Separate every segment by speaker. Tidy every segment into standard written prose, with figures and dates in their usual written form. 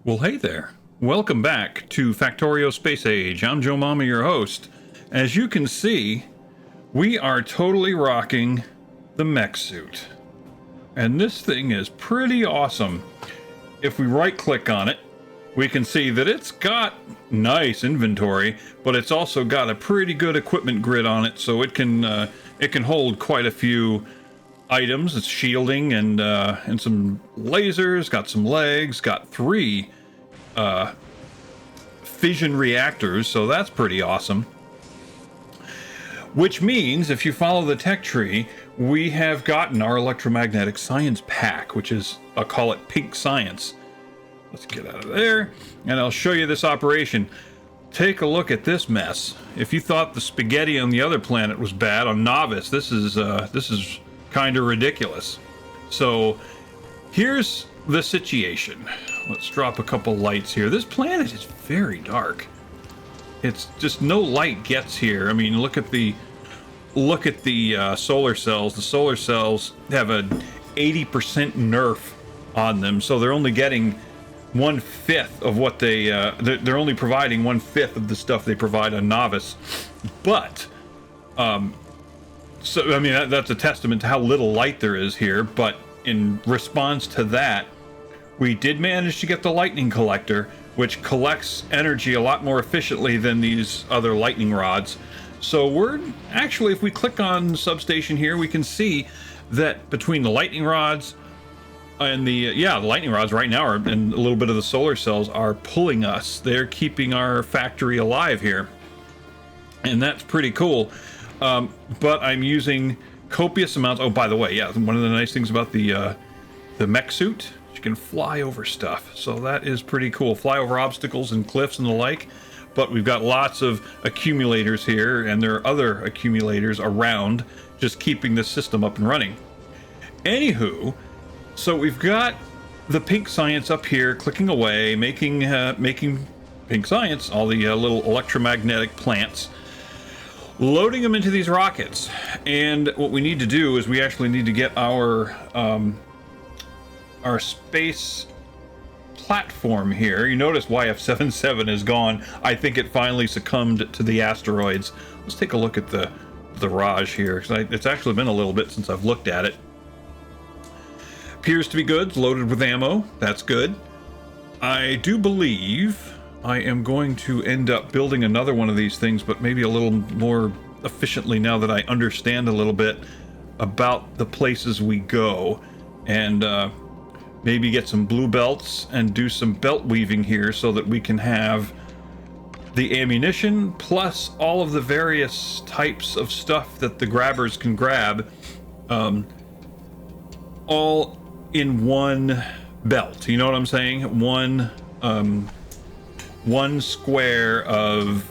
Speaker 1: Well, hey there. Welcome back to Factorio Space Age. I'm Joe Mama, your host. As you can see, we are totally rocking the mech suit. And this thing is pretty awesome. If we right-click on it, we can see that it's got nice inventory, but it's also got a pretty good equipment grid on it, so it can hold quite a few items. It's shielding and some lasers, got some legs, got 3 fission reactors, so that's pretty awesome. Which means, if you follow the tech tree, we have gotten our electromagnetic science pack, which is, I'll call it pink science. Let's get out of there, and I'll show you this operation. Take a look at this mess. If you thought the spaghetti on the other planet was bad, on Novice, this is kind of ridiculous. So here's the situation. Let's drop a couple lights here. This planet is very dark. It's just no light gets here. I mean, look at the solar cells. The solar cells have a 80% nerf on them, so they're only getting 1/5 of what they're only providing 1/5 of the stuff they provide on Novice. But so I mean that's a testament to how little light there is here. But in response to that, we did manage to get the lightning collector, which collects energy a lot more efficiently than these other lightning rods. So we're actually, if we click on substation here, we can see that between the lightning rods and the lightning rods right now and a little bit of the solar cells are pulling us. They're keeping our factory alive here, and that's pretty cool. But I'm using copious amounts. Oh, by the way, yeah, one of the nice things about the mech suit, you can fly over stuff, so that is pretty cool. Fly over obstacles and cliffs and the like. But we've got lots of accumulators here, and there are other accumulators around, just keeping the system up and running. Anywho, so we've got the pink science up here, clicking away, making pink science, all the little electromagnetic plants, loading them into these rockets. And what we need to do is we actually need to get our space platform here. You notice YF77 is gone. I think it finally succumbed to the asteroids. Let's take a look at the Raj here, because it's actually been a little bit since I've looked at it. Appears to be good. It's loaded with ammo. That's good. I do believe I am going to end up building another one of these things, but maybe a little more efficiently now that I understand a little bit about the places we go, and maybe get some blue belts and do some belt weaving here so that we can have the ammunition plus all of the various types of stuff that the grabbers can grab, all in one belt. You know what I'm saying? One square of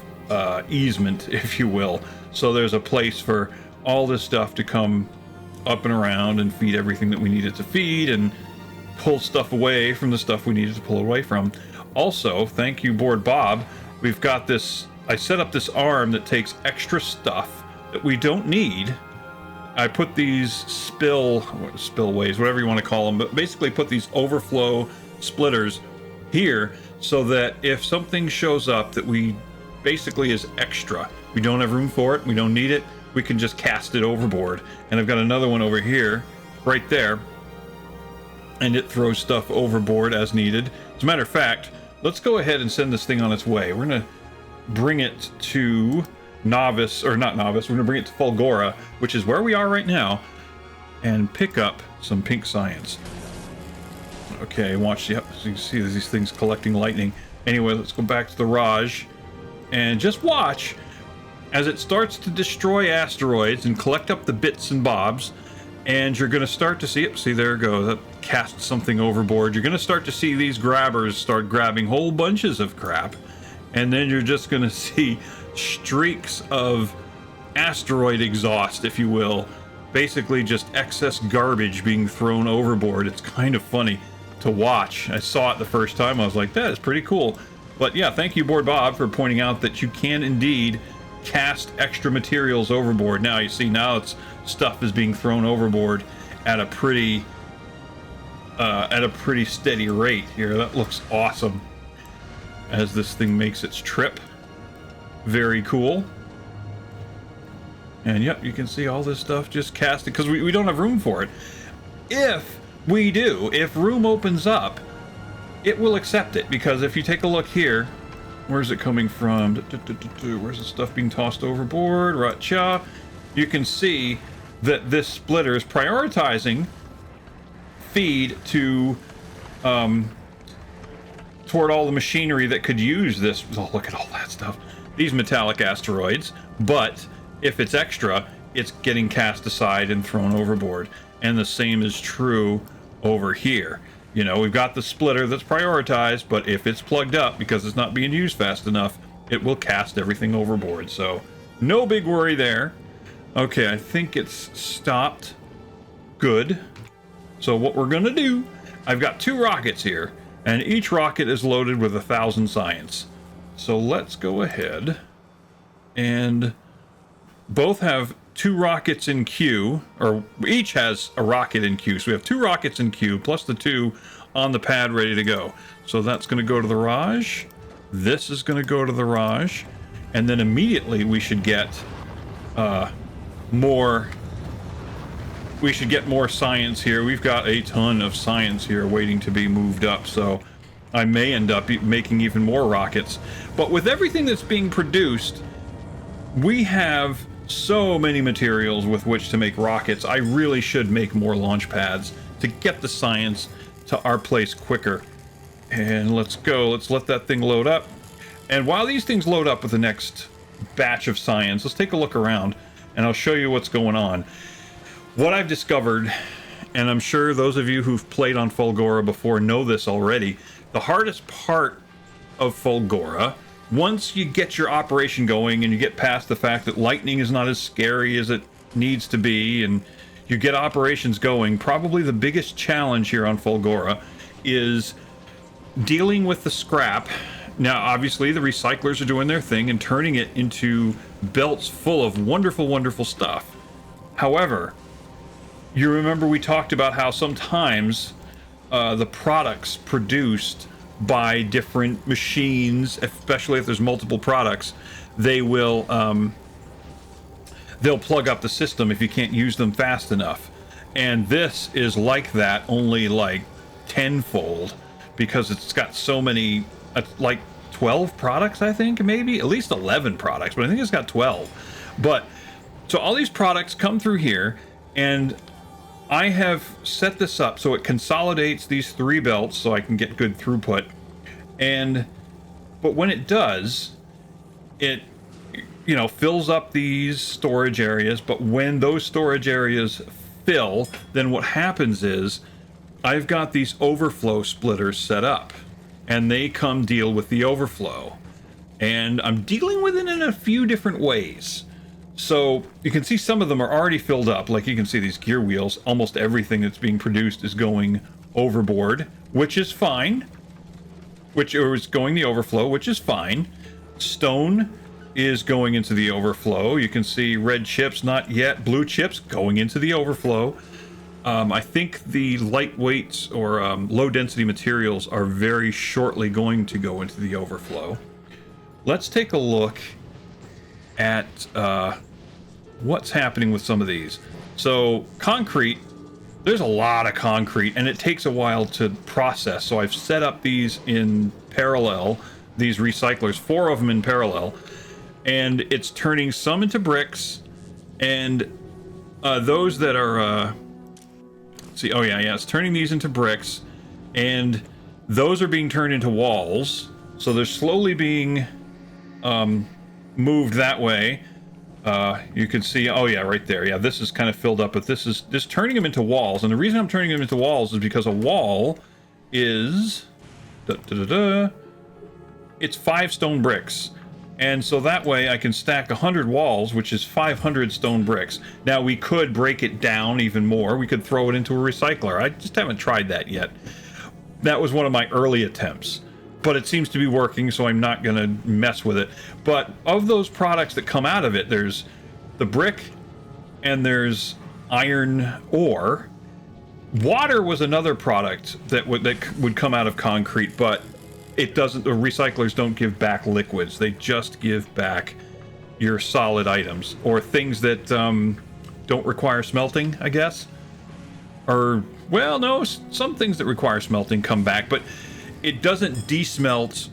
Speaker 1: easement, if you will. So there's a place for all this stuff to come up and around and feed everything that we need it to feed, and pull stuff away from the stuff we needed to pull away from. Also, thank you, Board Bob. We've got this. I set up this arm that takes extra stuff that we don't need. I put these spillways, whatever you want to call them, but basically put these overflow splitters here so that if something shows up that we basically is extra, we don't have room for it, we don't need it, we can just cast it overboard. And I've got another one over here, right there, and it throws stuff overboard as needed. As a matter of fact, let's go ahead and send this thing on its way. We're gonna bring it to Novice, or not Novice, we're gonna bring it to Fulgora, which is where we are right now, and pick up some pink science. Okay, watch, yep, so you can see these things collecting lightning. Anyway, let's go back to the Raj, and just watch as it starts to destroy asteroids and collect up the bits and bobs. And you're going to start to see it. See, there it goes. That cast something overboard. You're going to start to see these grabbers start grabbing whole bunches of crap. And then you're just going to see streaks of asteroid exhaust, if you will. Basically just excess garbage being thrown overboard. It's kind of funny to watch. I saw it the first time. I was like, that is pretty cool. But yeah, thank you, Board Bob, for pointing out that you can indeed cast extra materials overboard. Now you see, now it's stuff is being thrown overboard at a pretty at a pretty steady rate here. That looks awesome as this thing makes its trip. Very cool. And yep, you can see all this stuff just casted because we don't have room for it. If we do, if room opens up, it will accept it, because if you take a look here, where's it coming from? Where's the stuff being tossed overboard? Ratcha. You can see that this splitter is prioritizing feed to toward all the machinery that could use this. Oh, look at all that stuff. These metallic asteroids. But if it's extra, it's getting cast aside and thrown overboard. And the same is true over here. You know, we've got the splitter that's prioritized, but if it's plugged up because it's not being used fast enough, it will cast everything overboard. So no big worry there. Okay, I think it's stopped. Good. So what we're gonna do, I've got 2 rockets here, and each rocket is loaded with 1,000 science. So let's go ahead, and both have 2 rockets in queue, or each has a rocket in queue. So we have 2 rockets in queue, plus the 2 on the pad ready to go. So that's going to go to the Raj. This is going to go to the Raj. And then immediately we should get more. We should get more science here. We've got a ton of science here waiting to be moved up. So I may end up making even more rockets. But with everything that's being produced, we have so many materials with which to make rockets. I really should make more launch pads to get the science to our place quicker. And let's go. Let's let that thing load up. And while these things load up with the next batch of science, let's take a look around and I'll show you what's going on. What I've discovered, and I'm sure those of you who've played on Fulgora before know this already, the hardest part of Fulgora, once you get your operation going and you get past the fact that lightning is not as scary as it needs to be, and you get operations going, probably the biggest challenge here on Fulgora is dealing with the scrap. Now, obviously, the recyclers are doing their thing and turning it into belts full of wonderful, wonderful stuff. However, you remember we talked about how sometimes the products produced by different machines, especially if there's multiple products, they will they'll plug up the system if you can't use them fast enough. And this is like that, only like tenfold, because it's got so many, like 12 products, I think, maybe at least 11 products, but I think it's got 12. But so all these products come through here, and I have set this up so it consolidates these 3 belts so I can get good throughput. But when it does, it, you know, fills up these storage areas. But when those storage areas fill, then what happens is I've got these overflow splitters set up, and they come deal with the overflow. And I'm dealing with it in a few different ways. So you can see some of them are already filled up. Like you can see these gear wheels, almost everything that's being produced is going overboard, which is fine. Which is going the overflow, which is fine. Stone is going into the overflow. You can see red chips, not yet. Blue chips going into the overflow. I think the lightweight or low density materials are very shortly going to go into the overflow. Let's take a look at what's happening with some of these. So concrete, there's a lot of concrete and it takes a while to process. So I've set up these in parallel, these recyclers, 4 of them in parallel, and it's turning some into bricks, and those that are it's turning these into bricks, and those are being turned into walls. So they're slowly being moved that way. You can see, right there. Yeah, this is kind of filled up, but this is just turning them into walls. And the reason I'm turning them into walls is because a wall is it's 5 stone bricks. And so that way I can stack 100 walls, which is 500 stone bricks. Now we could break it down even more. We could throw it into a recycler. I just haven't tried that yet. That was one of my early attempts, but it seems to be working, so I'm not going to mess with it. But of those products that come out of it, there's the brick and there's iron ore. Water was another product that would come out of concrete, but it doesn't. The recyclers don't give back liquids. They just give back your solid items or things that don't require smelting, I guess. Or, well, no, some things that require smelting come back, but it doesn't desmelt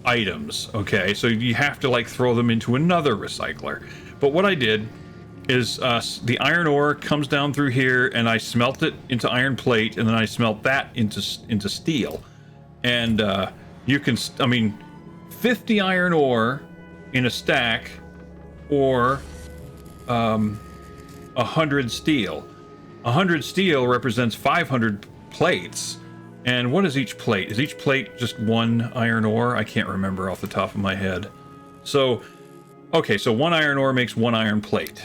Speaker 1: items, okay? So you have to, like, throw them into another recycler. But what I did is the iron ore comes down through here, and I smelt it into iron plate, and then I smelt that into steel. And you can, 50 iron ore in a stack, or 100 steel. 100 steel represents 500 plates. And what is each plate? Is each plate just one iron ore? I can't remember off the top of my head. So, okay, so one iron ore makes one iron plate.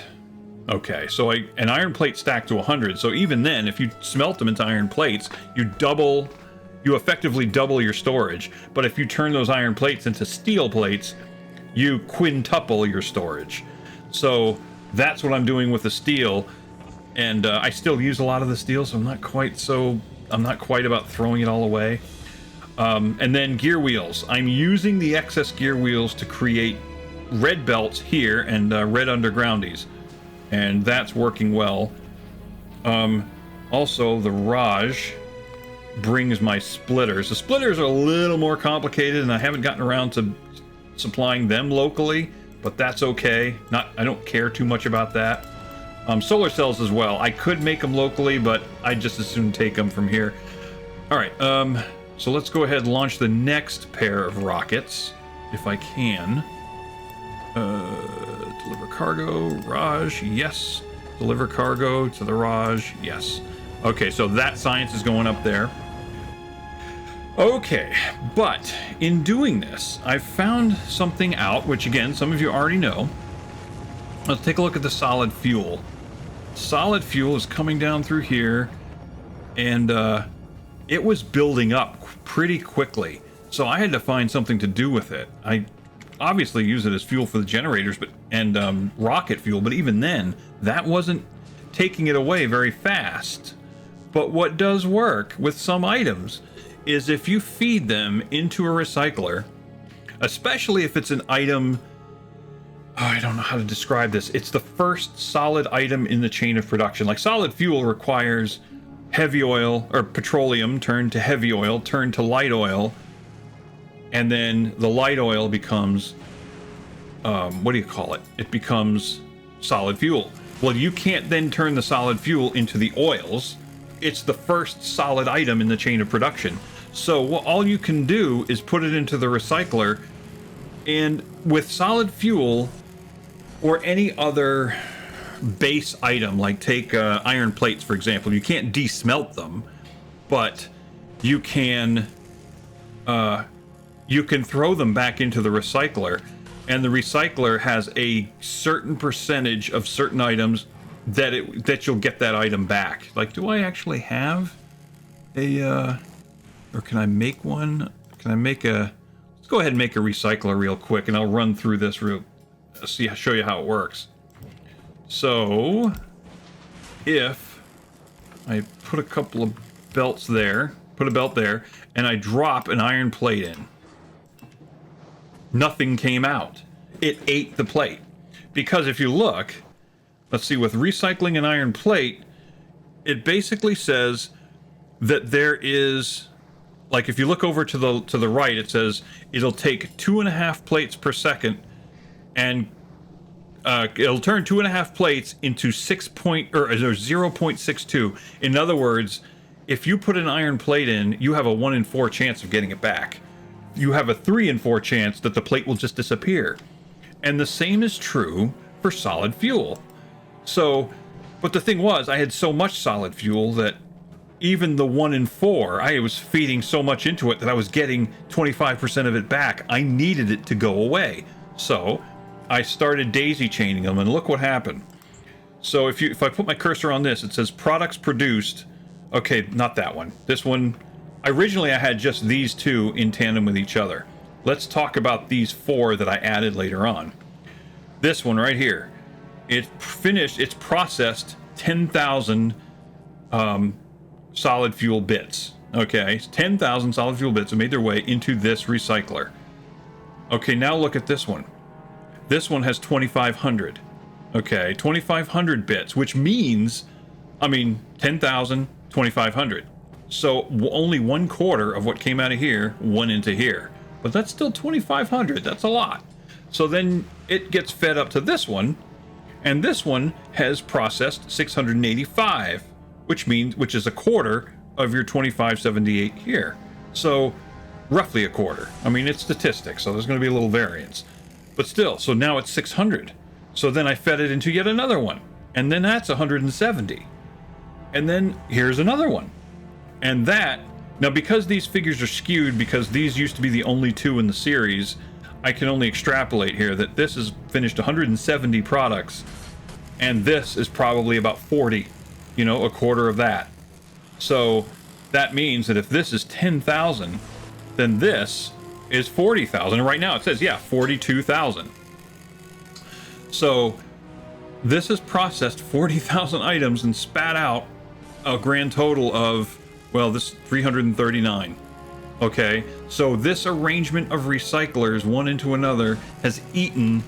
Speaker 1: Okay, so an iron plate stacked to 100. So even then, if you smelt them into iron plates, you effectively double your storage. But if you turn those iron plates into steel plates, you quintuple your storage. So that's what I'm doing with the steel. And I still use a lot of the steel, so I'm not quite about throwing it all away. And then gear wheels. I'm using the excess gear wheels to create red belts here and red undergroundies. And that's working well. Also, the Raj brings my splitters. The splitters are a little more complicated, and I haven't gotten around to supplying them locally, but that's okay. I don't care too much about that. Solar cells as well. I could make them locally, but I'd just as soon take them from here. All right, so let's go ahead and launch the next pair of rockets, if I can. Deliver cargo, Raj, yes. Deliver cargo to the Raj, yes. Okay, so that science is going up there. Okay, but in doing this, I've found something out, which again, some of you already know. Let's take a look at the solid fuel. Solid fuel is coming down through here, and it was building up pretty quickly. So I had to find something to do with it. I obviously use it as fuel for the generators, and rocket fuel, but even then, that wasn't taking it away very fast. But what does work with some items is if you feed them into a recycler, especially if it's an item, I don't know how to describe this. It's the first solid item in the chain of production. Like solid fuel requires heavy oil or petroleum turned to heavy oil, turned to light oil, and then the light oil becomes, what do you call it? It becomes solid fuel. Well, you can't then turn the solid fuel into the oils. It's the first solid item in the chain of production. So all you can do is put it into the recycler, and with solid fuel or any other base item, like take iron plates, for example, you can't desmelt them, but you can throw them back into the recycler, and the recycler has a certain percentage of certain items that you'll get that item back. Like, do I actually have a or can I make one? Can I make a, let's go ahead and make a recycler real quick, and I'll run through this show you how it works. So if I put a couple of belts there, put a belt there, and I drop an iron plate in, nothing came out. It ate the plate. Because if you look, let's see, with recycling an iron plate, it basically says that there is, like, if you look over to the right, it says it'll take 2.5 plates per second, and it'll turn 2.5 plates into 0.62. In other words, if you put an iron plate in, you have a 1 in 4 chance of getting it back. You have a 3 in 4 chance that the plate will just disappear. And the same is true for solid fuel. So, but the thing was, I had so much solid fuel that even the 1 in 4, I was feeding so much into it that I was getting 25% of it back. I needed it to go away. So I started daisy chaining them, and look what happened. So if I put my cursor on this, it says products produced. Okay, not that one. This one, originally I had just these two in tandem with each other. Let's talk about these 4 that I added later on. This one right here, it's processed 10,000 solid fuel bits. Okay, 10,000 solid fuel bits have made their way into this recycler. Okay, now look at this one. This one has 2,500. Okay, 2,500 bits, which means, I mean, 10,000, 2,500. So only 1/4 of what came out of here went into here. But that's still 2,500. That's a lot. So then it gets fed up to this one, and this one has processed 685, which is 1/4 of your 2,578 here. So roughly 1/4. I mean, it's statistics, so there's going to be a little variance. But still, so now it's 600. So then I fed it into yet another one, and then that's 170. And then here's another one. And that, now because these figures are skewed, because these used to be the only two in the series, I can only extrapolate here that this has finished 170 products, and this is probably about 40, 1/4 of that. So that means that if this is 10,000, then this is 40,000. And right now it says, 42,000. So this has processed 40,000 items and spat out a grand total of, this 339. Okay, so this arrangement of recyclers, one into another, has eaten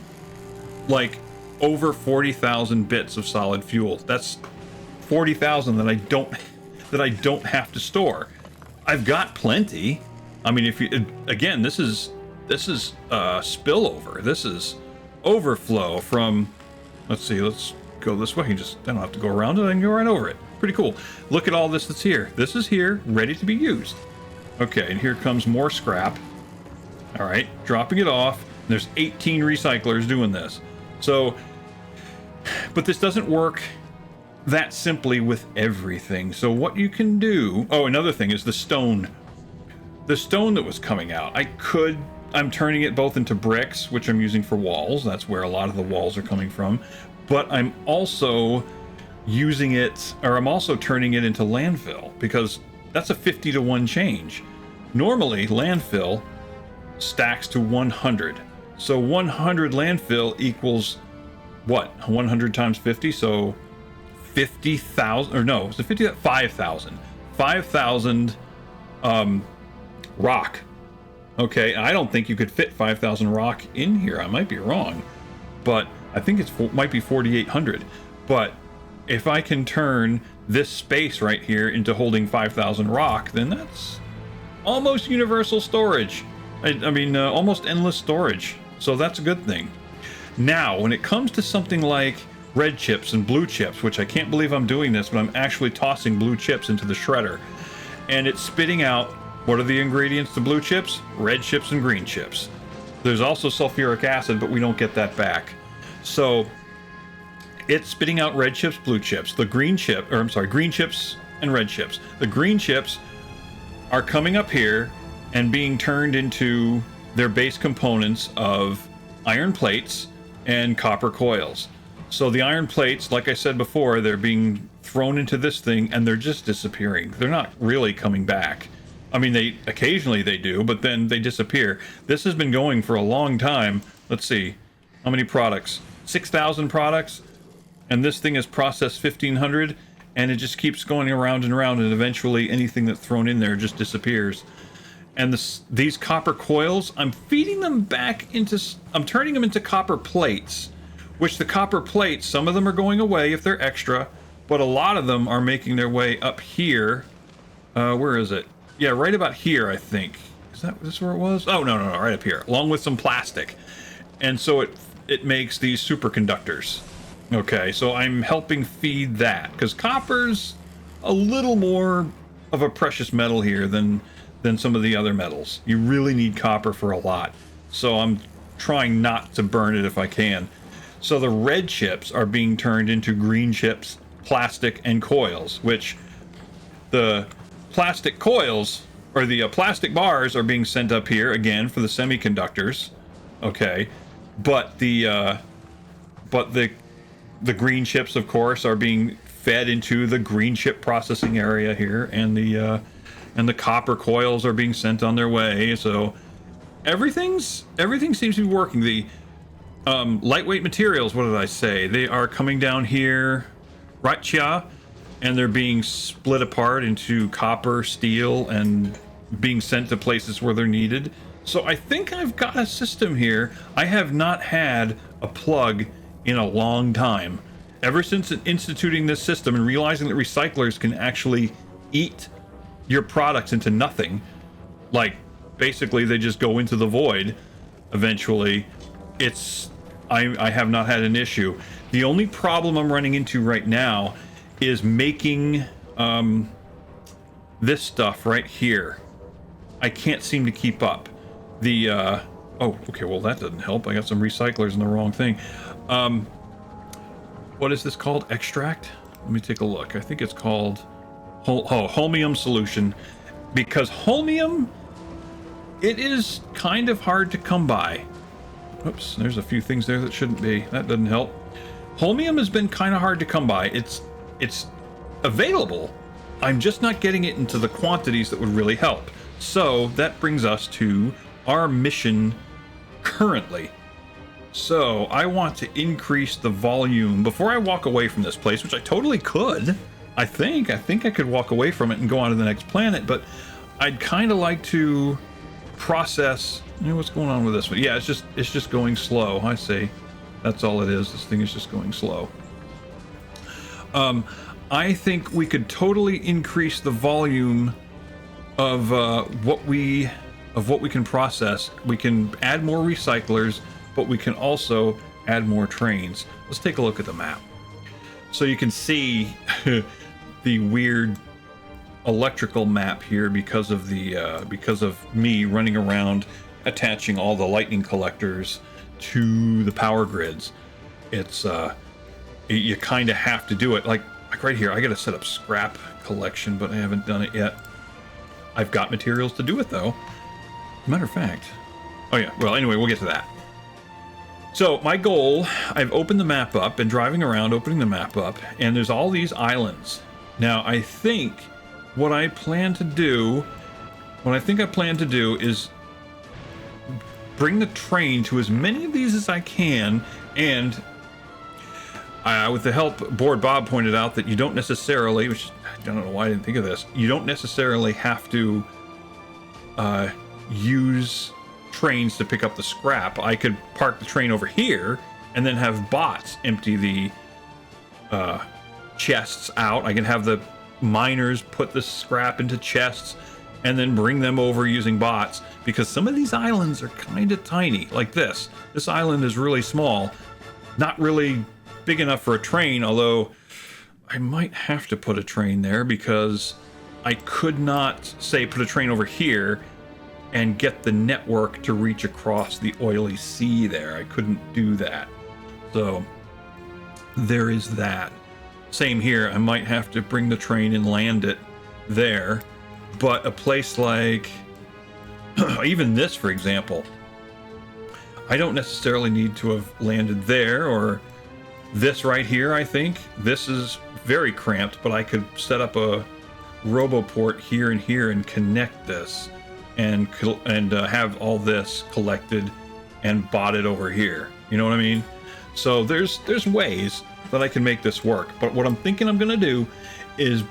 Speaker 1: like over 40,000 bits of solid fuel. That's 40,000 that I don't have to store. I've got plenty. I mean, if you, again, this is spillover. This is overflow from, let's go this way. I don't have to go around it. I can go right over it. Pretty cool. Look at all this that's here. This is here, ready to be used. Okay, and here comes more scrap. All right, dropping it off. There's 18 recyclers doing this. So, but this doesn't work that simply with everything. So what you can do, another thing is the stone. The stone that was coming out, I'm turning it both into bricks, which I'm using for walls. That's where a lot of the walls are coming from. But I'm also using it, or I'm also turning it into landfill, because that's a 50-to-1 change. Normally, landfill stacks to 100. So 100 landfill equals what? 100 times 50, so 50,000, or no, is it 50? 5,000. 5,000 rock. Okay, I don't think you could fit 5,000 rock in here. I might be wrong, but I think might be 4,800. But if I can turn this space right here into holding 5,000 rock, then that's almost universal storage. I mean, almost endless storage. So that's a good thing. Now, when it comes to something like red chips and blue chips, which I can't believe I'm doing this, but I'm actually tossing blue chips into the shredder, and it's spitting out, what are the ingredients to blue chips? Red chips and green chips. There's also sulfuric acid, but we don't get that back. So it's spitting out red chips, blue chips. Green chips and red chips. The green chips are coming up here and being turned into their base components of iron plates and copper coils. So the iron plates, like I said before, they're being thrown into this thing and they're just disappearing. They're not really coming back. I mean, occasionally they do, but then they disappear. This has been going for a long time. Let's see, how many products? 6,000 products, and this thing has processed 1,500, and it just keeps going around and around, and eventually anything that's thrown in there just disappears. And these copper coils, I'm feeding them back into, I'm turning them into copper plates, which the copper plates, some of them are going away if they're extra, but a lot of them are making their way up here. Where is it? Yeah, right about here, I think. Is this where it was? Oh, no, right up here, along with some plastic. And so it makes these superconductors. Okay, so I'm helping feed that, because copper's a little more of a precious metal here than some of the other metals. You really need copper for a lot. So I'm trying not to burn it if I can. So the red chips are being turned into green chips, plastic, and coils, which the plastic coils, or the plastic bars, are being sent up here again for the semiconductors. Okay, but the green chips, of course, are being fed into the green chip processing area here, and the copper coils are being sent on their way. So everything seems to be working. The lightweight materials, what did I say? They are coming down here, right? Yeah. and they're being split apart into copper, steel, and being sent to places where they're needed. So I think I've got a system here. I have not had a plug in a long time. Ever since instituting this system and realizing that recyclers can actually eat your products into nothing, like basically they just go into the void eventually, I have not had an issue. The only problem I'm running into right now is making this stuff right here. I can't seem to keep up. Oh, okay, well that doesn't help. I got some recyclers in the wrong thing. What is this called? Extract? Let me take a look. I think it's called holmium solution, because holmium, it is kind of hard to come by. Oops, there's a few things there that shouldn't be. That doesn't help. Holmium has been kind of hard to come by. It's available. I'm just not getting it into the quantities that would really help. So that brings us to our mission currently. So I want to increase the volume before I walk away from this place, which I totally could. I think I could walk away from it and go on to the next planet, but I'd kind of like to process. You know, what's going on with this one? Yeah, it's just going slow. I see. That's all it is. This thing is just going slow. I think we could totally increase the volume of what we can process. We can add more recyclers, but we can also add more trains. Let's take a look at the map. So you can see the weird electrical map here because of me running around attaching all the lightning collectors to the power grids. It's you kind of have to do it. Like right here, I got to set up scrap collection, but I haven't done it yet. I've got materials to do it though. Matter of fact, oh yeah, well anyway, we'll get to that. So my goal, I've opened the map up, been driving around opening the map up, and there's all these islands. Now I think what I plan to do is bring the train to as many of these as I can, and with the help, Board Bob pointed out that you don't necessarily, which I don't know why I didn't think of this, you don't necessarily have to use trains to pick up the scrap. I could park the train over here and then have bots empty the chests out. I can have the miners put the scrap into chests and then bring them over using bots, because some of these islands are kind of tiny. Like this island is really small, not really big enough for a train, although I might have to put a train there, because I could not say put a train over here and get the network to reach across the oily sea there. I couldn't do that. So there is that. Same here, I might have to bring the train and land it there. But a place like even this, for example, I don't necessarily need to have landed there, or this right here. I think this is very cramped, but I could set up a roboport here and here and connect this and have all this collected and botted over here. You know what I mean? So there's ways that I can make this work. But what I'm thinking I'm gonna do is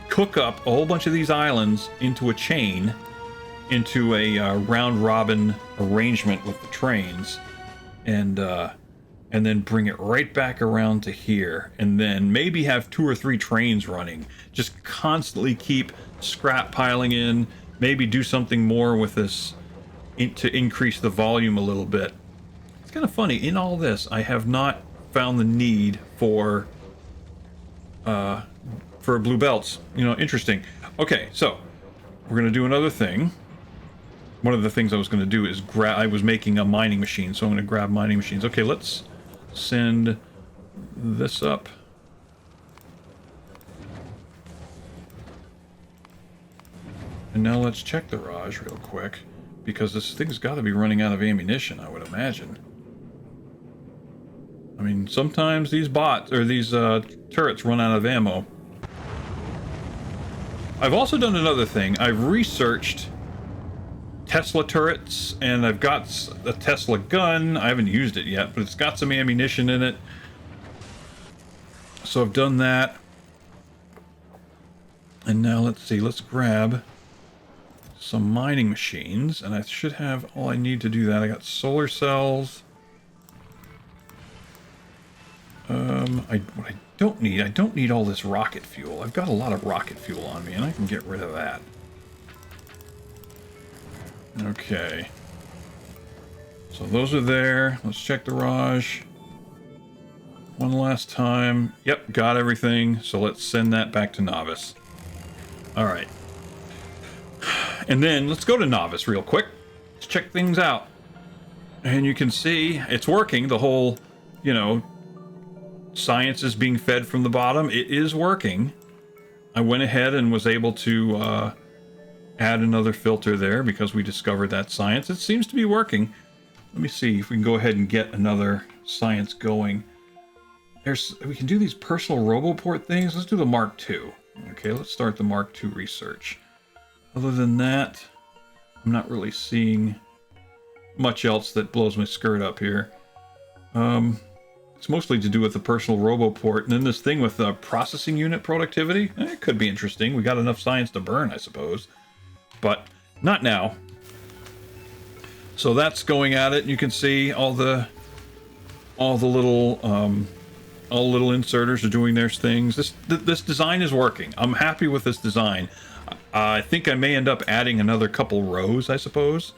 Speaker 1: cook up a whole bunch of these islands into a chain, into a round robin arrangement with the trains, and then bring it right back around to here, and then maybe have 2 or 3 trains running. Just constantly keep scrap piling in. Maybe do something more with this to increase the volume a little bit. It's kind of funny. In all this, I have not found the need for blue belts. You know, interesting. Okay, so we're gonna do another thing. One of the things I was gonna do is I was making a mining machine, so I'm gonna grab mining machines. Okay, let's send this up. And now let's check the Raj real quick, because this thing's got to be running out of ammunition, I would imagine. I mean, sometimes these bots, or these turrets, run out of ammo. I've also done another thing. I've researched Tesla turrets, and I've got a Tesla gun. I haven't used it yet, but it's got some ammunition in it. So I've done that. And now let's see, let's grab some mining machines, and I should have all I need to do that. I got solar cells. What I don't need all this rocket fuel. I've got a lot of rocket fuel on me, and I can get rid of that. Okay. So those are there. Let's check the garage. One last time. Yep, got everything. So let's send that back to Novice. All right. And then let's go to Novice real quick. Let's check things out. And you can see it's working. The whole, you know, science is being fed from the bottom. It is working. I went ahead and was able to add another filter there because we discovered that science. It seems to be working. Let me see if we can go ahead and get another science going. We can do these personal RoboPort things. Let's do the Mark II. Okay, let's start the Mark II research. Other than that, I'm not really seeing much else that blows my skirt up here. It's mostly to do with the personal RoboPort, and then this thing with the processing unit productivity. It could be interesting. We got enough science to burn, I suppose, but not now. So that's going at it, and you can see all the little inserters are doing their things. This design is working. I'm happy with this design. I think I may end up adding another couple rows, I suppose.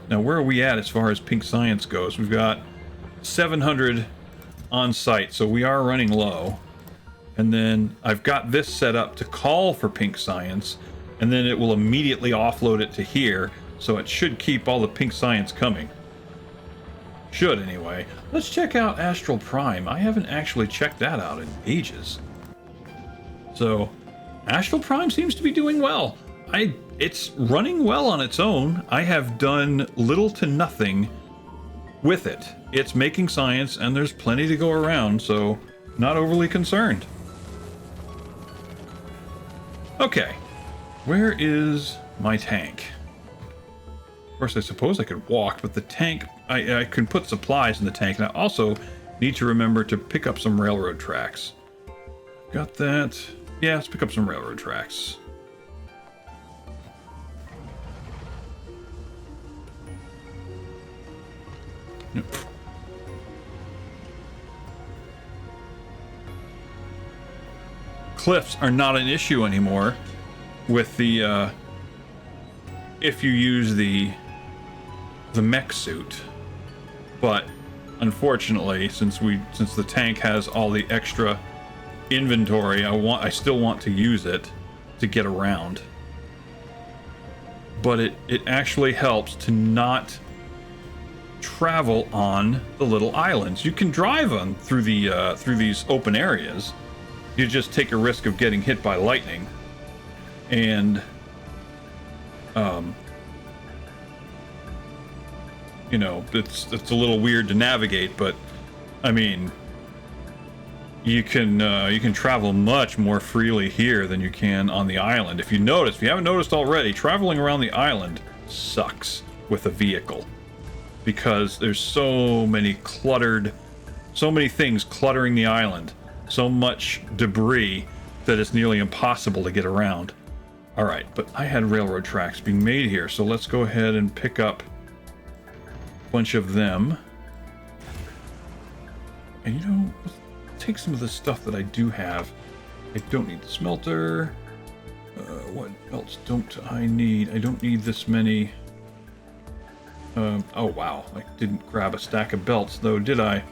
Speaker 1: Now, where are we at as far as pink science goes? We've got 700 on site, so we are running low. And then I've got this set up to call for pink science, and then it will immediately offload it to here, so it should keep all the pink science coming. Should, anyway. Let's check out Astral Prime. I haven't actually checked that out in ages. So, Astral Prime seems to be doing well. It's running well on its own. I have done little to nothing with it. It's making science, and there's plenty to go around, so not overly concerned. Okay, where is my tank? Of course, I suppose I could walk, but the tank, I can put supplies in the tank, and I also need to remember to pick up some railroad tracks. Got that. Yeah, let's pick up some railroad tracks. Yep. Cliffs are not an issue anymore with the if you use the mech suit, but unfortunately, since the tank has all the extra inventory, I still want to use it to get around. But it actually helps to not travel on the little islands. You can drive on through these open areas. You just take a risk of getting hit by lightning, and you know, it's a little weird to navigate, but I mean, you can travel much more freely here than you can on the island. If you haven't noticed already, traveling around the island sucks with a vehicle because there's so many things cluttering the island, so much debris that it's nearly impossible to get around. All right, but I had railroad tracks being made here, so let's go ahead and pick up a bunch of them. And you know, let's take some of the stuff that I do have. I don't need the smelter. What else don't I need? I don't need this many. Oh wow, I didn't grab a stack of belts though, did I?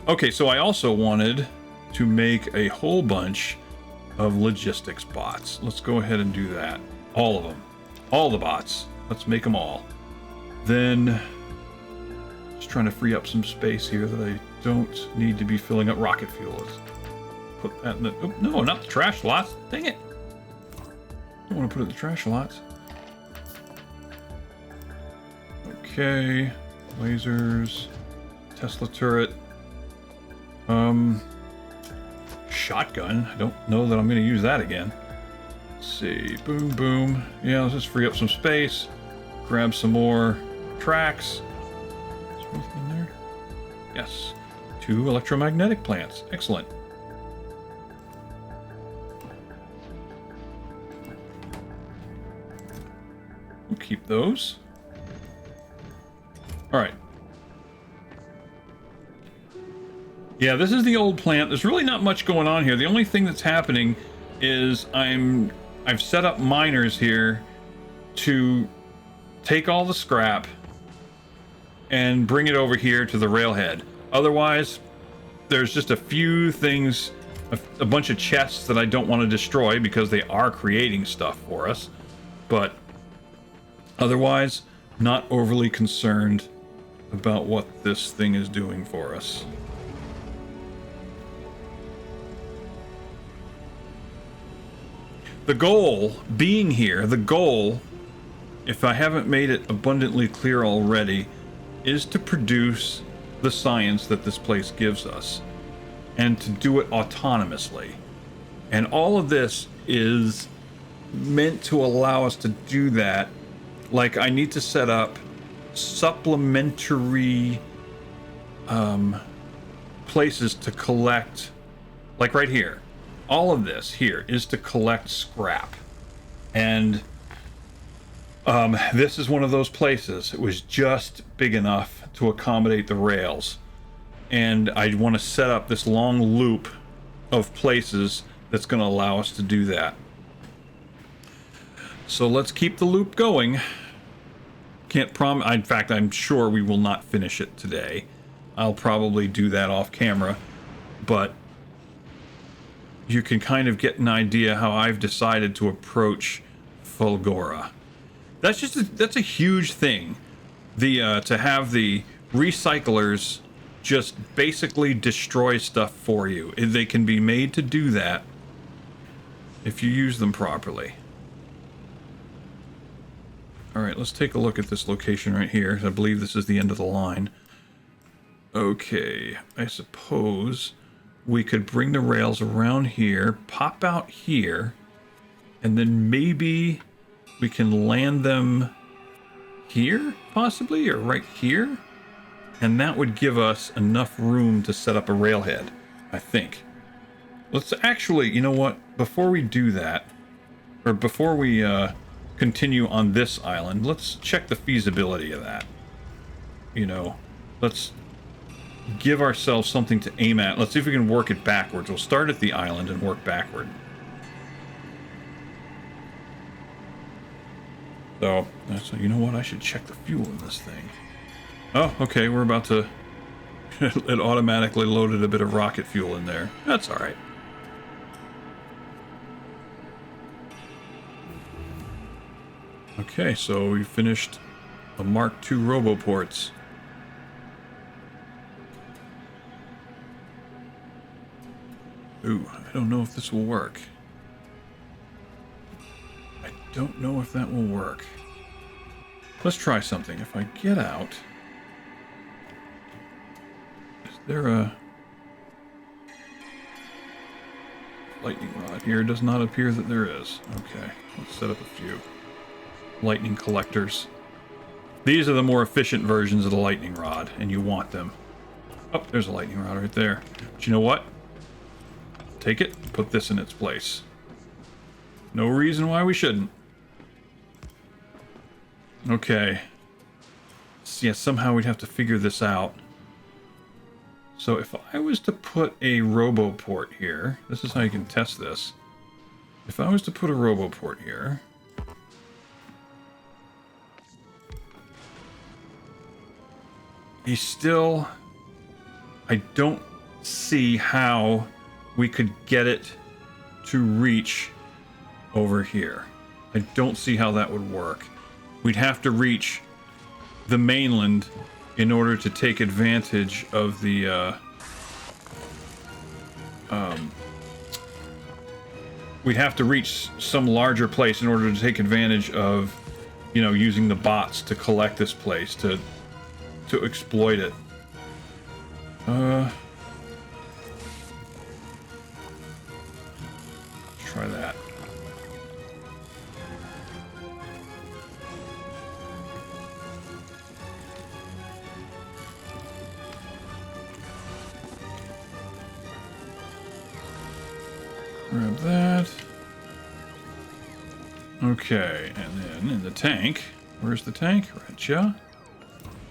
Speaker 1: Okay, so I also wanted to make a whole bunch of logistics bots. Let's go ahead and do that. All of them. All the bots. Let's make them all. Then, just trying to free up some space here that I don't need to be filling up rocket fuel. Let's put that in the... Oh, no, not the trash lots. Dang it. Don't want to put it in the trash lots. Okay. Lasers. Tesla turret. Shotgun. I don't know that I'm going to use that again. Let's see. Boom, boom. Yeah, let's just free up some space. Grab some more tracks. Is there anything in there? Yes. 2 electromagnetic plants. Excellent. keep those. All right. Yeah, this is the old plant. There's really not much going on here. The only thing that's happening is I've set up miners here to take all the scrap and bring it over here to the railhead. Otherwise, there's just a few things, a bunch of chests that I don't want to destroy because they are creating stuff for us. But otherwise, not overly concerned about what this thing is doing for us. The goal being here, if I haven't made it abundantly clear already, is to produce the science that this place gives us and to do it autonomously. And all of this is meant to allow us to do that. Like, I need to set up supplementary places to collect, like right here. All of this here is to collect scrap. And this is one of those places. It was just big enough to accommodate the rails. And I want to set up this long loop of places that's going to allow us to do that. So let's keep the loop going. Can't promise. In fact, I'm sure we will not finish it today. I'll probably do that off camera. But you can kind of get an idea how I've decided to approach Fulgora. That's a huge thing. To have the recyclers just basically destroy stuff for you. They can be made to do that if you use them properly. All right, let's take a look at this location right here. I believe this is the end of the line. Okay, I suppose we could bring the rails around here, pop out here, and then maybe we can land them here, possibly, or right here. And that would give us enough room to set up a railhead, I think. Let's actually, you know what? Before we do that, or before we continue on this island, let's check the feasibility of that. You know, let's give ourselves something to aim at. Let's see if we can work it backwards. We'll start at the island and work backward. So you know what? I should check the fuel in this thing. Oh, okay, we're about to... It automatically loaded a bit of rocket fuel in there. That's all right. Okay, so we finished the Mark II roboports. Ooh, I don't know if this will work. I don't know if that will work. Let's try something. If I get out... Is there a... lightning rod here? Does not appear that there is. Okay, let's set up a few lightning collectors. These are the more efficient versions of the lightning rod, and you want them. Oh, there's a lightning rod right there. But you know what? Take it, put this in its place. No reason why we shouldn't. Okay. So yeah, somehow we'd have to figure this out. So if I was to put a roboport here, this is how you can test this. If I was to put a roboport here, I don't see how we could get it to reach over here. I don't see how that would work. We'd have to reach the mainland in order to take advantage of the we'd have to reach some larger place in order to take advantage of, you know, using the bots to collect this place, to exploit it. Let's try that. Grab that. Okay, and then in the tank, Where's the tank? Gotcha.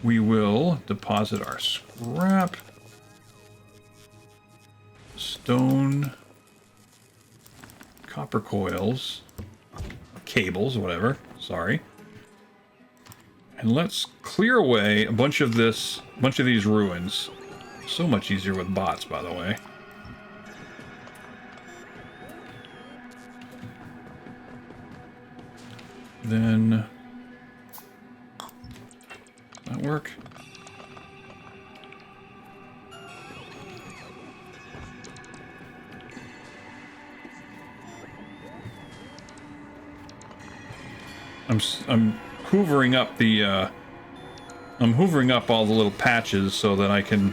Speaker 1: We will deposit our scrap. Stone. Copper coils. Cables, whatever. Sorry. And let's clear away a bunch of these ruins. So much easier with bots, by the way. Then... that work? I'm hoovering up the I'm hoovering up all the little patches so that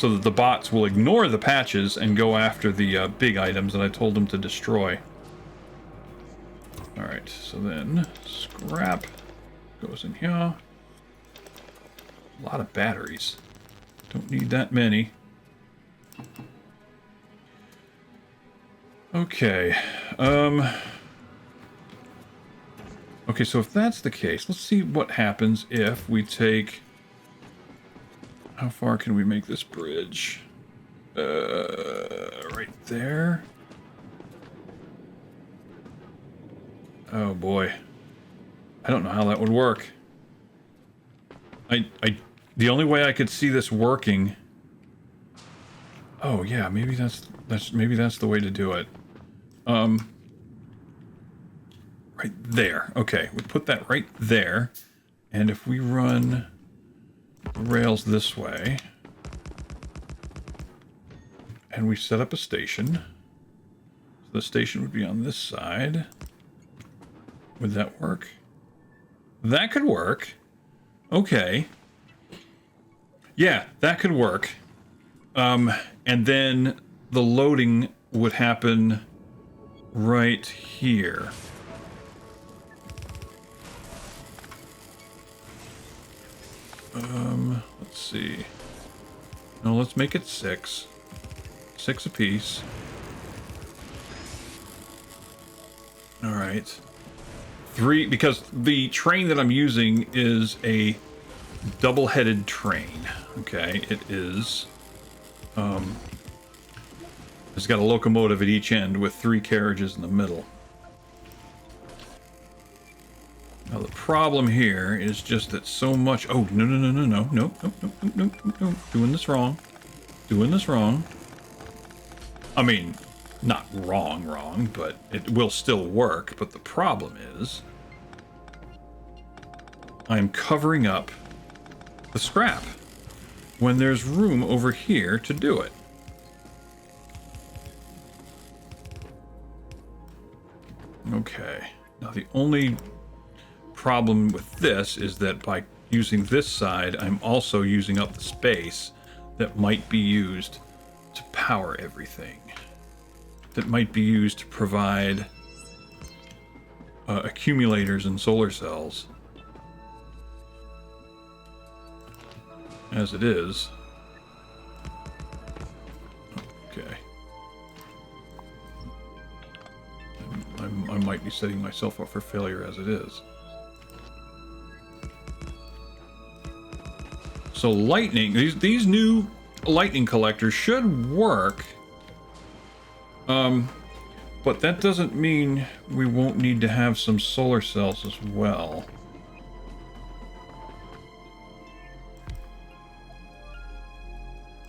Speaker 1: the bots will ignore the patches and go after the big items that I told them to destroy. All right, so then scrap goes in here. A lot of batteries. Don't need that many. Okay. Okay, so if that's the case, let's see what happens if we take... How far can we make this bridge? Right there. Oh boy. I don't know how that would work. The only way I could see this working... Oh yeah, maybe that's the way to do it. Right there. Okay, we put that right there. And if we run the rails this way, and we set up a station, so the station would be on this side. Would that work? That could work. Okay. Yeah, that could work. And then the loading would happen right here. Let's see. No, let's make it 6. 6 apiece. All right. 3, because the train that I'm using is a double-headed train. Okay, it is. It's got a locomotive at each end with 3 carriages in the middle. Now the problem here is just that so much... Oh, no. Doing this wrong. Doing this wrong. I mean, not wrong, but it will still work. But the problem is... I'm covering up the scrap when there's room over here to do it. Okay. Now the only problem with this is that by using this side, I'm also using up the space that might be used to power everything. That might be used to provide accumulators and solar cells. As it is. Okay. I might be setting myself up for failure as it is. So lightning, these new lightning collectors should work. But that doesn't mean we won't need to have some solar cells as well.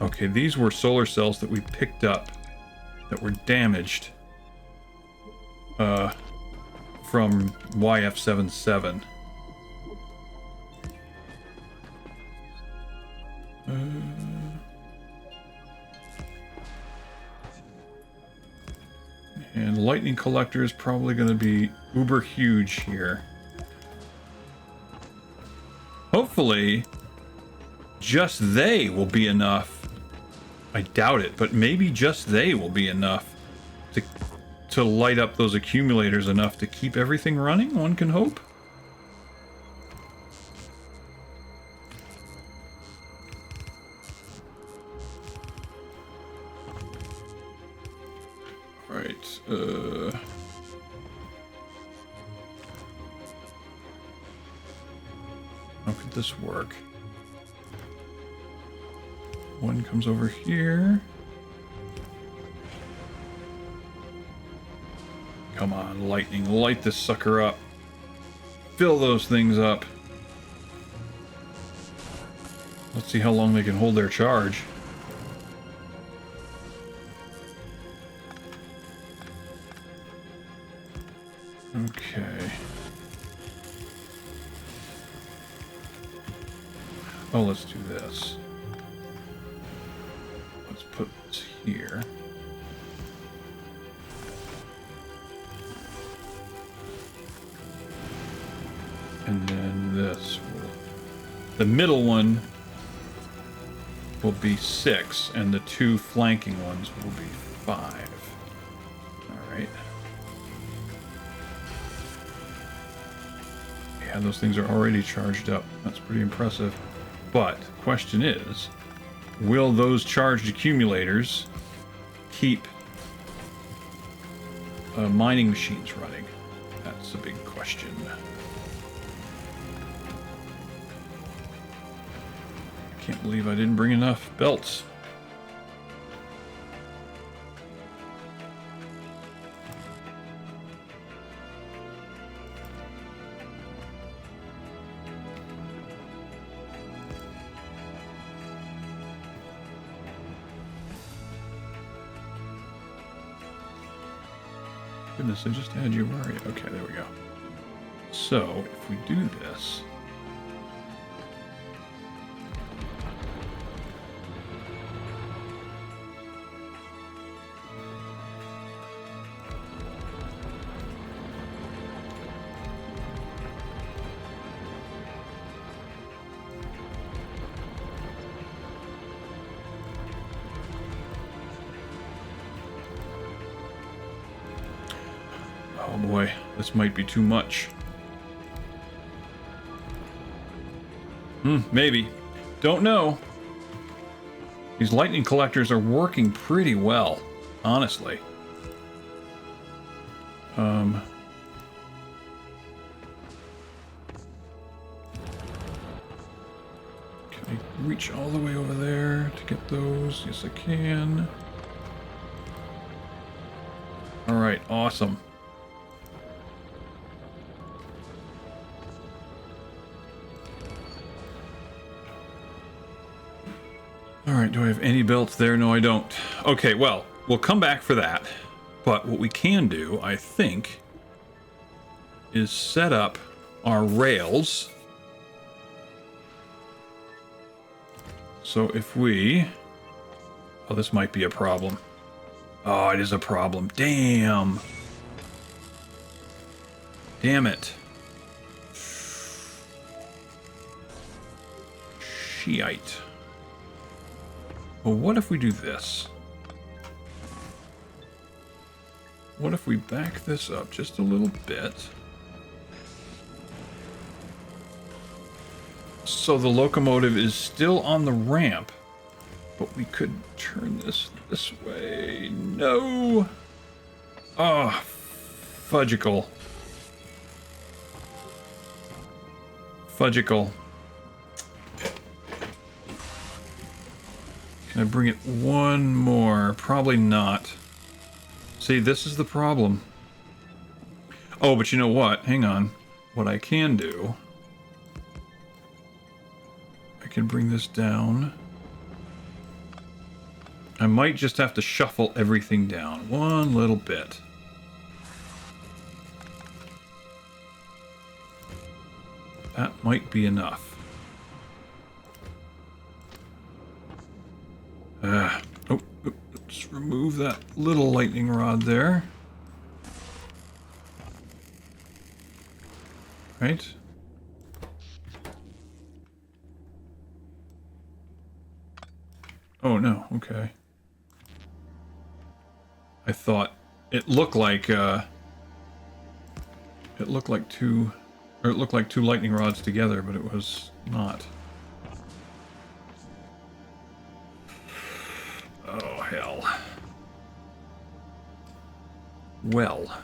Speaker 1: Okay, these were solar cells that we picked up that were damaged from YF-77. And lightning collector is probably going to be uber huge here. Hopefully, just they will be enough. I doubt it, but maybe just they will be enough to light up those accumulators enough to keep everything running, one can hope. Right, this work? One comes over here. Come on, lightning, light this sucker up. Fill those things up. Let's see how long they can hold their charge. Okay. Oh, let's do this. Let's put this here. And then this will... The middle one will be 6, and the 2 flanking ones will be 5. Alright. Yeah, those things are already charged up. That's pretty impressive. But, question is, will those charged accumulators keep mining machines running? That's a big question. Can't believe I didn't bring enough belts. Goodness, I just had you worried. Okay, there we go. So, if we do this... Oh boy, this might be too much. Maybe. Don't know. These lightning collectors are working pretty well, honestly. Can I reach all the way over there to get those? Yes, I can. Alright, awesome. Alright, do I have any belts there? No, I don't. Okay, well, we'll come back for that. But what we can do, I think, is set up our rails. So if we... Oh, this might be a problem. Oh, it is a problem. Damn. Damn it. Shite. Well, what if we do this? What if we back this up just a little bit? So the locomotive is still on the ramp, but we could turn this way. No! Ah, fudgicle. Fudgicle. Can I bring it one more? Probably not. See, this is the problem. Oh, but you know what? Hang on. What I can do... I can bring this down. I might just have to shuffle everything down one little bit. That might be enough. Let's remove that little lightning rod there. Right? Oh no, okay. I thought it looked like two lightning rods together, but it was not. Oh hell. Well.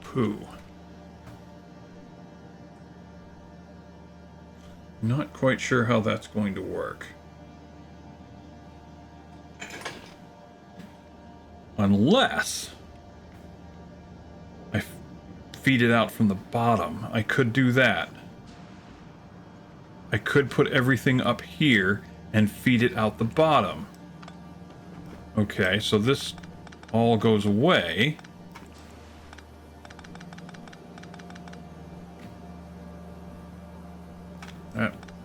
Speaker 1: Pooh. Not quite sure how that's going to work. Unless I feed it out from the bottom. I could do that. I could put everything up here and feed it out the bottom. Okay, so this all goes away.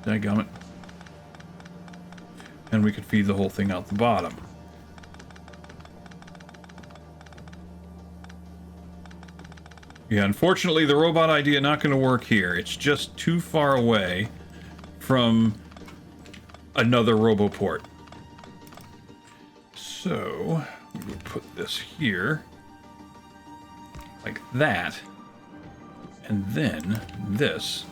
Speaker 1: Dadgummit. And we could feed the whole thing out the bottom. Yeah, unfortunately, the robot idea not going to work here. It's just too far away from another RoboPort. So, we will put this here, like that, and then this,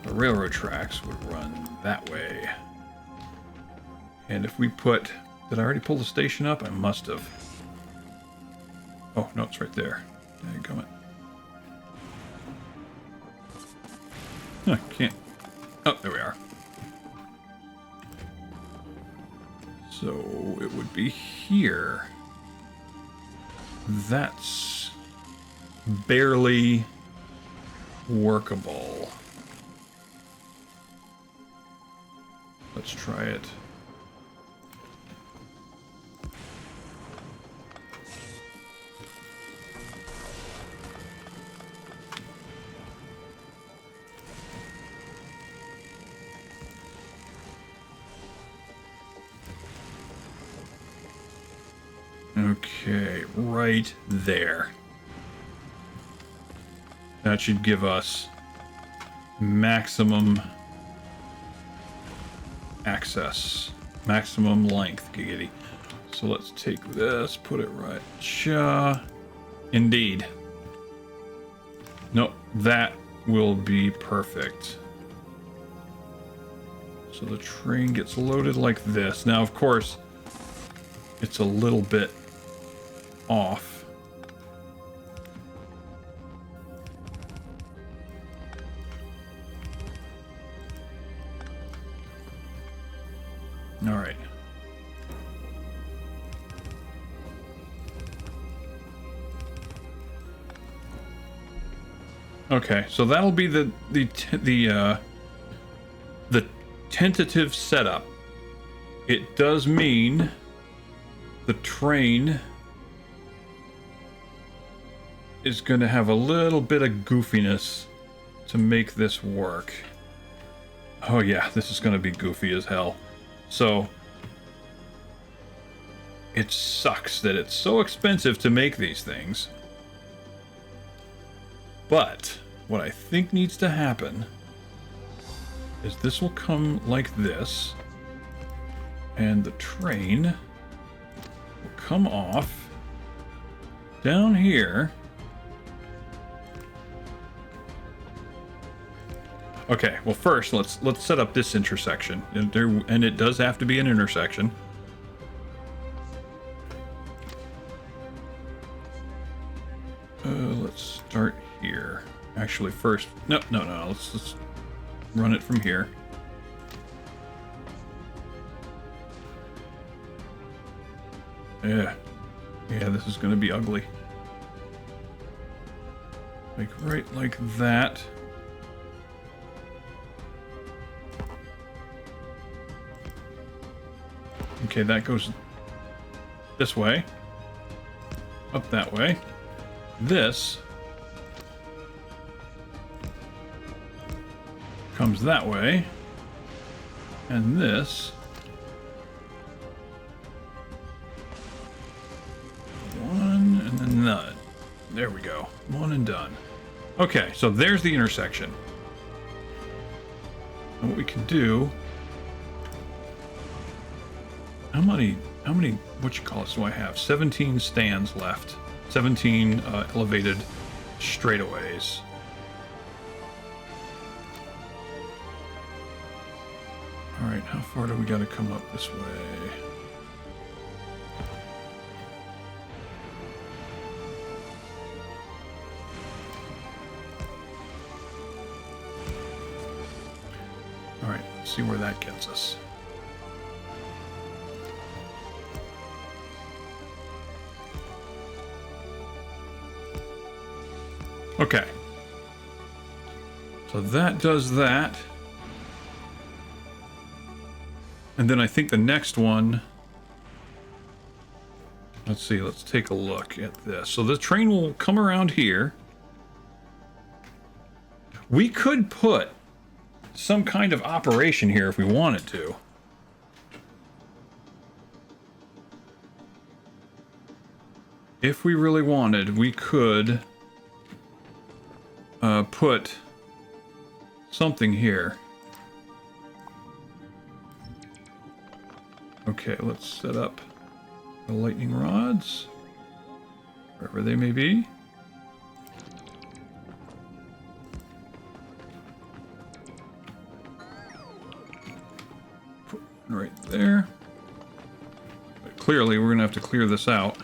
Speaker 1: the railroad tracks, would run that way. And if we put... Did I already pull the station up? I must have. Oh, no, it's right there. Dadgummit. I can't. Oh, there we are. So it would be here. That's barely workable. Let's try it. Okay, right there. That should give us maximum access, maximum length, giggity. So let's take this, put it right. Indeed. Nope, that will be perfect. So the train gets loaded like this. Now, of course, it's a little bit off. All right. Okay, so that'll be the tentative setup. It does mean the train is going to have a little bit of goofiness to make this work. Oh yeah, this is going to be goofy as hell. So it sucks that it's so expensive to make these things. But what I think needs to happen is this will come like this, and the train will come off down here. Okay, well first let's set up this intersection, and it does have to be an intersection. Let's start here. Actually, first, no. Let's run it from here. Yeah, this is going to be ugly. Like right like that. Okay, that goes this way. Up that way. This comes that way. And this one and then none. There we go. One and done. Okay, so there's the intersection. And what we can do... How many whatchamacallits do I have? 17 stands left. 17 elevated straightaways. Alright, how far do we gotta come up this way? All right, let's see where that gets us. Okay. So that does that. And then I think the next one... Let's see, let's take a look at this. So the train will come around here. We could put some kind of operation here if we wanted to. If we really wanted, we could put something here. Okay, let's set up the lightning rods, wherever they may be. Put one right there. But clearly, we're gonna have to clear this out.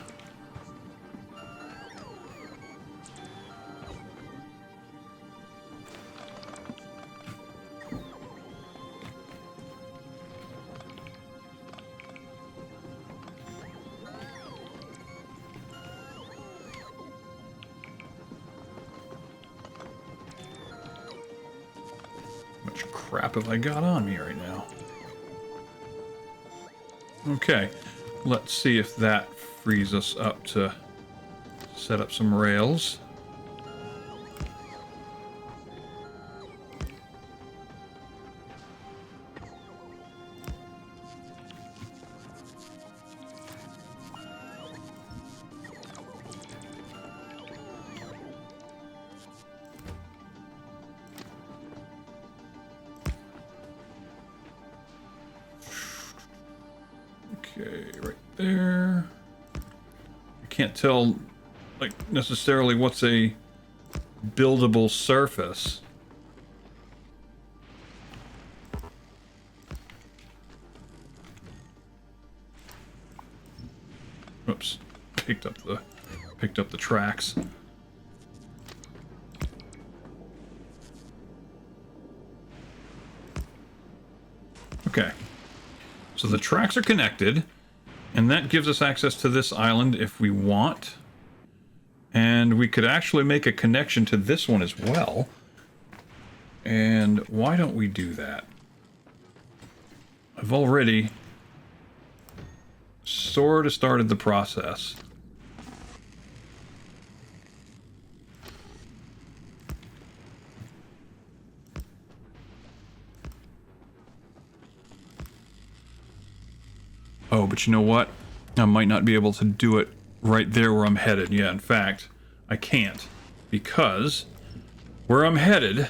Speaker 1: Crap have I got on me right now? Okay, let's see if that frees us up to set up some rails. Okay, right there. I can't tell, like, necessarily what's a buildable surface. Oops, picked up the tracks. Okay. So the tracks are connected, and that gives us access to this island if we want. And we could actually make a connection to this one as well. And why don't we do that? I've already sort of started the process. Oh, but you know what? I might not be able to do it right there where I'm headed. Yeah, in fact, I can't. Because where I'm headed...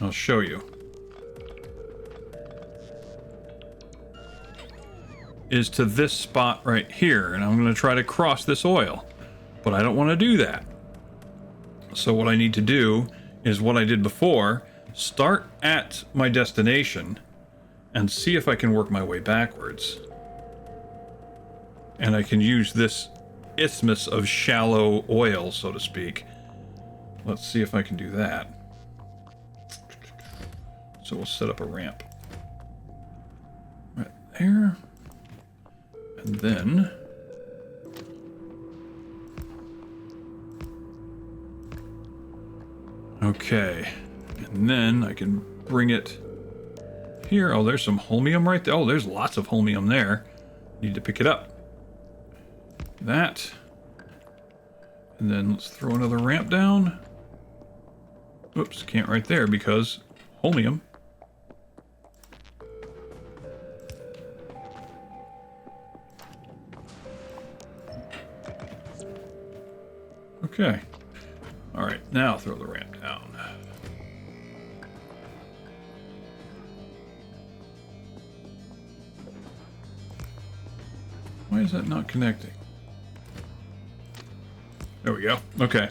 Speaker 1: I'll show you. Is to this spot right here. And I'm going to try to cross this oil. But I don't want to do that. So what I need to do is what I did before. Start at my destination... and see if I can work my way backwards. And I can use this isthmus of shallow oil, so to speak. Let's see if I can do that. So we'll set up a ramp. Right there. And then... okay. And then I can bring it... here. Oh, there's some holmium right there. Oh, there's lots of holmium there. Need to pick it up. That. And then let's throw another ramp down. Oops, can't right there because holmium. Okay. All right, now throw the ramp down. Why is that not connecting? There we go. Okay.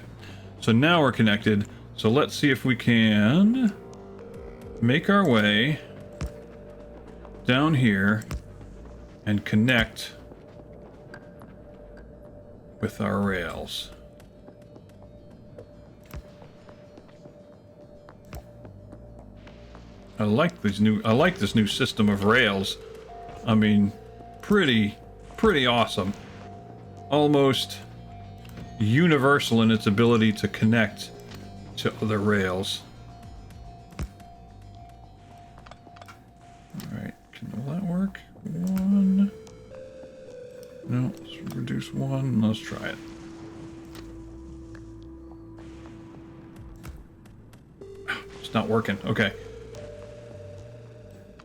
Speaker 1: So now we're connected. So let's see if we can make our way down here and connect with our rails. I like this new system of rails. I mean, pretty awesome. Almost universal in its ability to connect to other rails. Alright, will that work? One. No, let's reduce one. Let's try it. It's not working. Okay.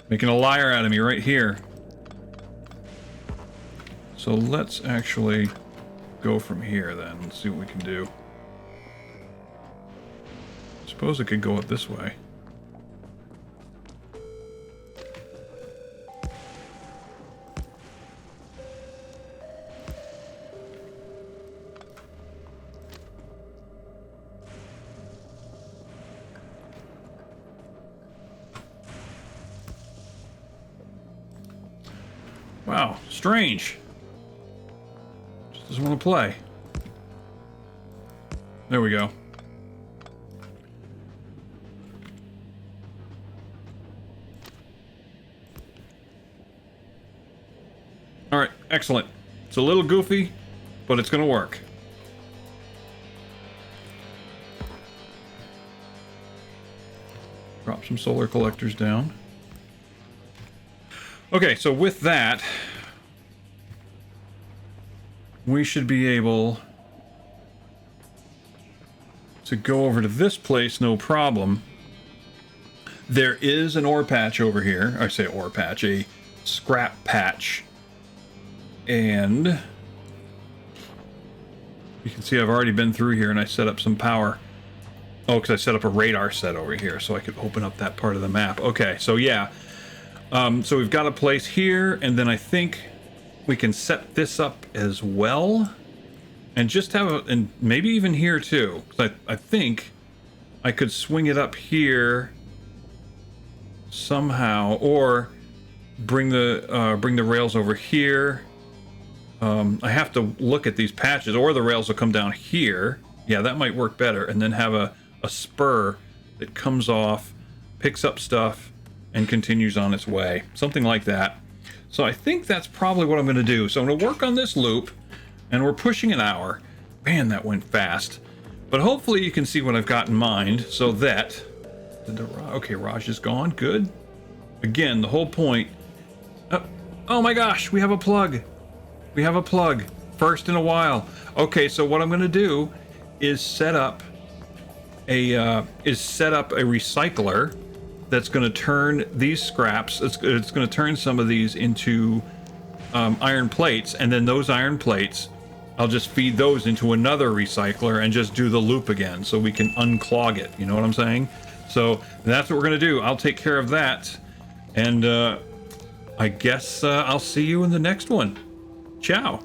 Speaker 1: Making a liar out of me right here. So let's actually go from here then and see what we can do. Suppose it could go up this way. Wow, strange. Just doesn't want to play. There we go. All right, excellent. It's a little goofy, but it's going to work. Drop some solar collectors down. Okay, so with that, we should be able to go over to this place, no problem. There is an ore patch over here. I say ore patch, a scrap patch. And you can see I've already been through here and I set up some power. Oh, because I set up a radar set over here so I could open up that part of the map. Okay, so yeah. So we've got a place here, and then I think we can set this up as well. And just have a, and maybe even here too. Because I think I could swing it up here somehow, or bring the rails over here. I have to look at these patches, or the rails will come down here. Yeah, that might work better. And then have a spur that comes off, picks up stuff, and continues on its way. Something like that. So I think that's probably what I'm going to do. So I'm going to work on this loop, and we're pushing an hour. Man, that went fast. But hopefully you can see what I've got in mind, so that... Okay, Raj is gone. Good. Again, the whole point... Oh my gosh, we have a plug. We have a plug. First in a while. Okay, so what I'm going to do is set up a recycler that's going to turn these scraps, it's going to turn some of these into iron plates, and then those iron plates, I'll just feed those into another recycler and just do the loop again so we can unclog it. You know what I'm saying? So that's what we're going to do. I'll take care of that, and I guess I'll see you in the next one. Ciao.